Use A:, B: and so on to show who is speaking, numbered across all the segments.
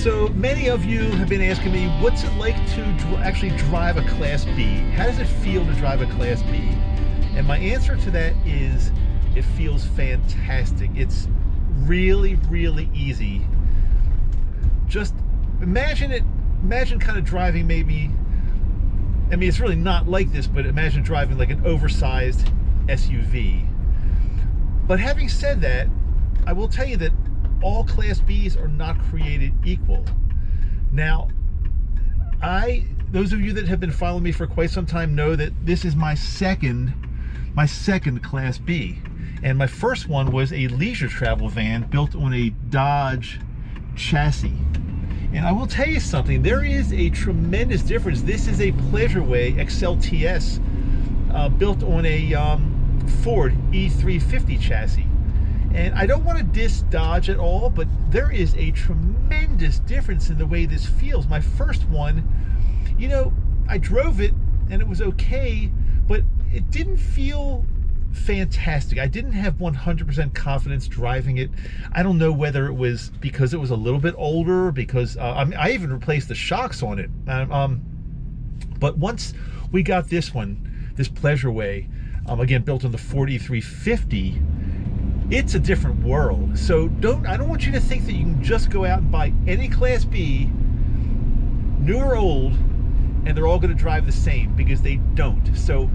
A: So many of you have been asking me, what's it like to actually drive a Class B? How does it feel to drive a Class B? And my answer to that is, it feels fantastic. It's really, really easy. Just imagine kind of driving maybe, I mean, it's really not like this, but imagine driving like an oversized SUV. But having said that, I will tell you that all Class Bs are not created equal. Now, those of you that have been following me for quite some time know that this is my second Class B. And my first one was a leisure travel van built on a Dodge chassis. And I will tell you something, there is a tremendous difference. This is a Pleasureway XLTS built on a Ford E350 chassis. And I don't want to diss Dodge at all, but there is a tremendous difference in the way this feels. My first one, you know, I drove it and it was okay, but it didn't feel fantastic. I didn't have 100% confidence driving it. I don't know whether it was because it was a little bit older, because I even replaced the shocks on it. But once we got this one, this Pleasureway, again built on the Ford E350, it's a different world. So I don't want you to think that you can just go out and buy any Class B, new or old, and they're all going to drive the same, because they don't. So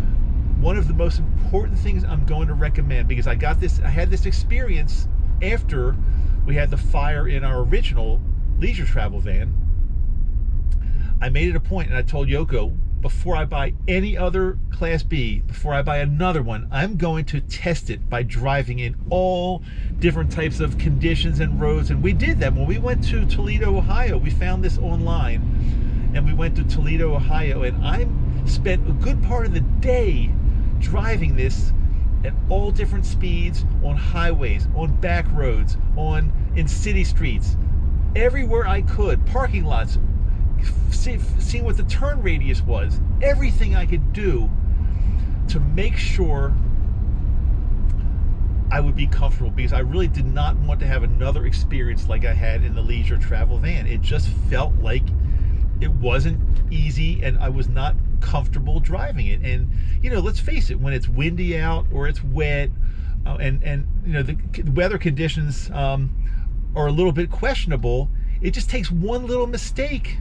A: one of the most important things I'm going to recommend, because I had this experience after we had the fire in our original leisure travel van. I made it a point, and I told Yoko, before I buy any other Class B, before I buy another one, I'm going to test it by driving in all different types of conditions and roads. And we did that when we went to Toledo, Ohio. We found this online, and we went to Toledo, Ohio, and I spent a good part of the day driving this at all different speeds, on highways, on back roads, in city streets, everywhere I could, parking lots, seeing what the turn radius was, everything I could do to make sure I would be comfortable, because I really did not want to have another experience like I had in the leisure travel van. It just felt like it wasn't easy, and I was not comfortable driving it. And you know, let's face it, when it's windy out or it's wet, and you know, the weather conditions are a little bit questionable, it just takes one little mistake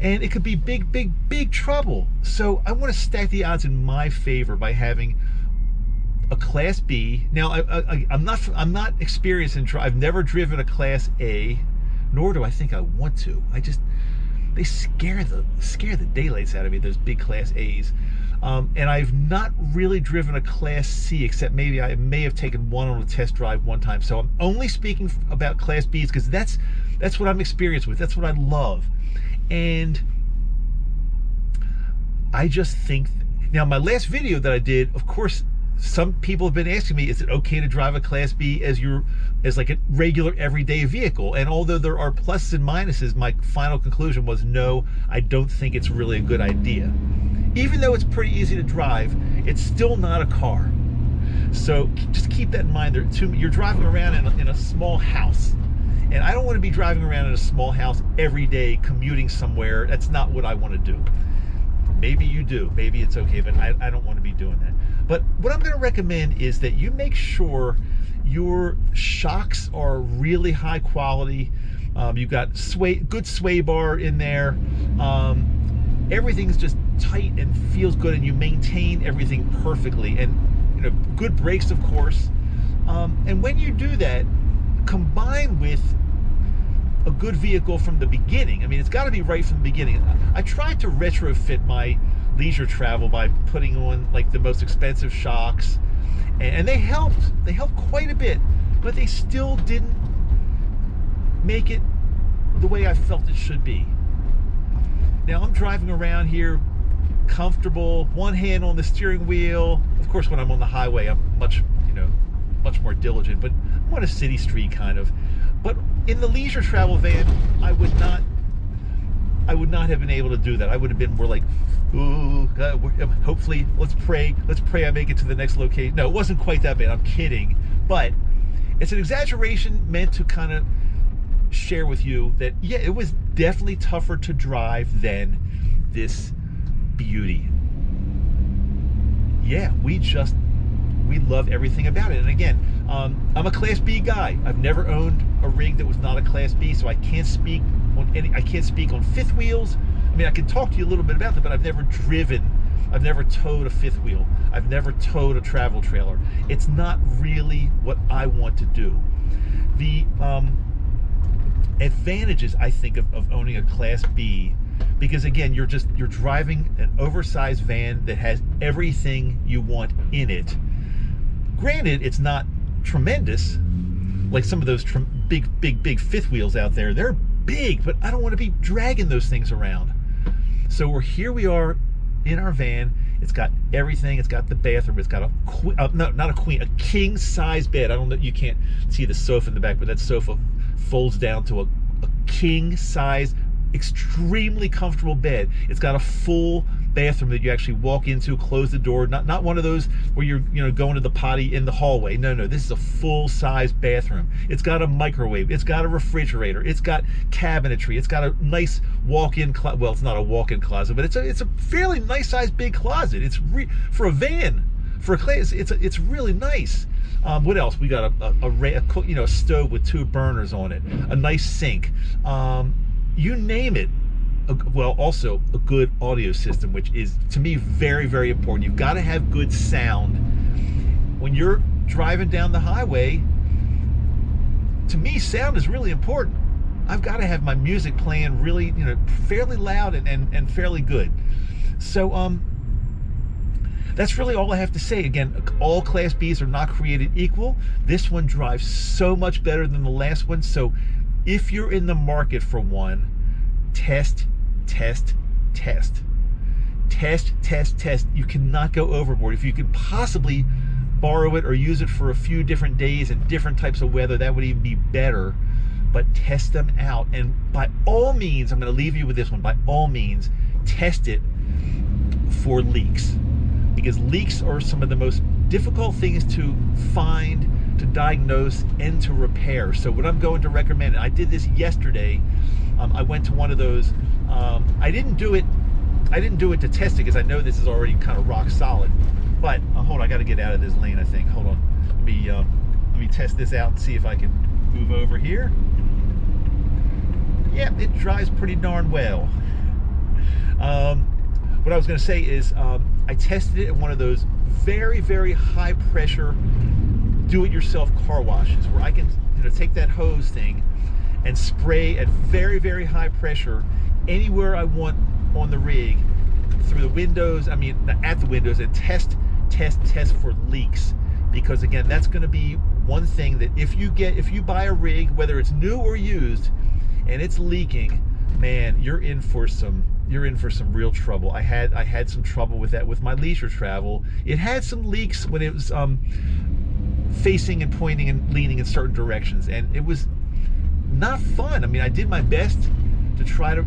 A: and it could be big trouble. So I want to stack the odds in my favor by having a Class B. Now I'm not experienced in I've never driven a Class A, nor do I think I want to. They scare the daylights out of me, those big Class A's. And I've not really driven a Class C, except maybe I may have taken one on a test drive one time. So I'm only speaking about Class B's because that's what I'm experienced with. That's what I love. And I just think, now my last video that I did, of course, some people have been asking me, is it okay to drive a Class B as like a regular everyday vehicle? And although there are pluses and minuses, my final conclusion was no, I don't think it's really a good idea. Even though it's pretty easy to drive, it's still not a car. So just keep that in mind. You're driving around in a small house, and I don't want to be driving around in a small house every day commuting somewhere. That's not what I want to do. Maybe you do, maybe it's okay, but I don't want to be doing that. But what I'm going to recommend is that you make sure your shocks are really high quality. You've got good sway bar in there. Everything's just tight and feels good, and you maintain everything perfectly. And you know, good brakes, of course. And when you do that, combined with a good vehicle from the beginning, I mean, it's got to be right from the beginning. I tried to retrofit my leisure travel by putting on like the most expensive shocks, and they helped quite a bit, but they still didn't make it the way I felt it should be. Now I'm driving around here comfortable, one hand on the steering wheel. Of course, when I'm on the highway, I'm much more diligent, but I'm on a city street kind of. But in the leisure travel van, I would not have been able to do that. I would have been more like, ooh, hopefully, let's pray I make it to the next location. No, it wasn't quite that bad, I'm kidding. But it's an exaggeration meant to kind of share with you that, yeah, it was definitely tougher to drive than this beauty. Yeah, we love everything about it. And again, I'm a Class B guy. I've never owned a rig that was not a Class B, so I can't speak on fifth wheels. I mean, I can talk to you a little bit about that, but I've never towed a fifth wheel. I've never towed a travel trailer. It's not really what I want to do. The advantages, I think, of owning a Class B, because again, you're driving an oversized van that has everything you want in it. Granted, it's not tremendous like some of those big fifth wheels out there. They're big, but I don't want to be dragging those things around. So we are in our van. It's got everything. It's got the bathroom. It's got a king size bed. I don't know, you can't see the sofa in the back, but that sofa folds down to a king size, extremely comfortable bed. It's got a full bathroom that you actually walk into, close the door, not one of those where you're going to the potty in the hallway. No, this is a full size bathroom. It's got a microwave, it's got a refrigerator, it's got cabinetry, it's got a nice walk-in closet. Well, it's not a walk-in closet, but it's a fairly nice sized big closet. It's for a van, for a Class, it's really nice. What else? We got a stove with 2 burners on it, a nice sink, you name it. Well, also a good audio system, which is, to me, very, very important. You've got to have good sound when you're driving down the highway. To me, sound is really important. I've got to have my music playing really, fairly loud and fairly good. So that's really all I have to say. Again, all Class Bs are not created equal. This one drives so much better than the last one. So if you're in the market for one, test. You cannot go overboard. If you can possibly borrow it or use it for a few different days and different types of weather, that would even be better. But test them out. And by all means, I'm going to leave you with this one. By all means, test it for leaks, because leaks are some of the most difficult things to find, to diagnose, and to repair. So what I'm going to recommend, and I did this yesterday, I went to one of those. I didn't do it to test it because I know this is already kind of rock solid. But hold on, I got to get out of this lane, I think. Hold on, let me test this out and see if I can move over here. Yeah, it drives pretty darn well. What I was going to say is I tested it at one of those very, very high pressure do-it-yourself car washes where I can take that hose thing and spray at very, very high pressure anywhere I want on the rig, through the windows, at the windows, and test for leaks. Because again, that's going to be one thing that if you buy a rig, whether it's new or used, and it's leaking, man, you're in for some real trouble. I had some trouble with that with my leisure travel. It had some leaks when it was facing and pointing and leaning in certain directions, and it was not fun. I did my best to try to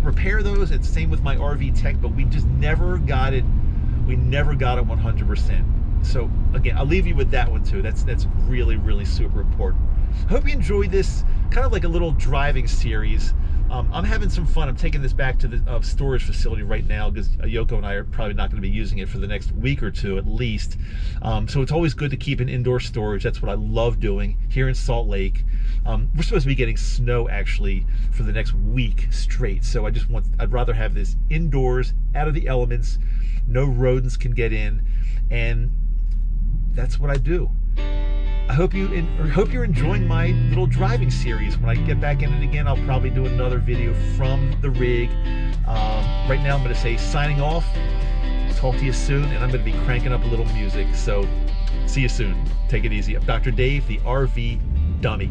A: repair those. It's same with my RV Tech, but we just never got it. We never got it 100%. So again, I'll leave you with that one too. That's really, really super important. I hope you enjoyed this kind of like a little driving series. I'm having some fun. I'm taking this back to the storage facility right now because Yoko and I are probably not going to be using it for the next week or two at least. So it's always good to keep an indoor storage. That's what I love doing here in Salt Lake. We're supposed to be getting snow actually for the next week straight. So I'd rather have this indoors, out of the elements. No rodents can get in, and that's what I do. I hope you're enjoying my little driving series. When I get back in it again, I'll probably do another video from the rig. Right now I'm going to say signing off. Talk to you soon, and I'm going to be cranking up a little music. So see you soon. Take it easy. I'm Dr. Dave, the RV Dummy.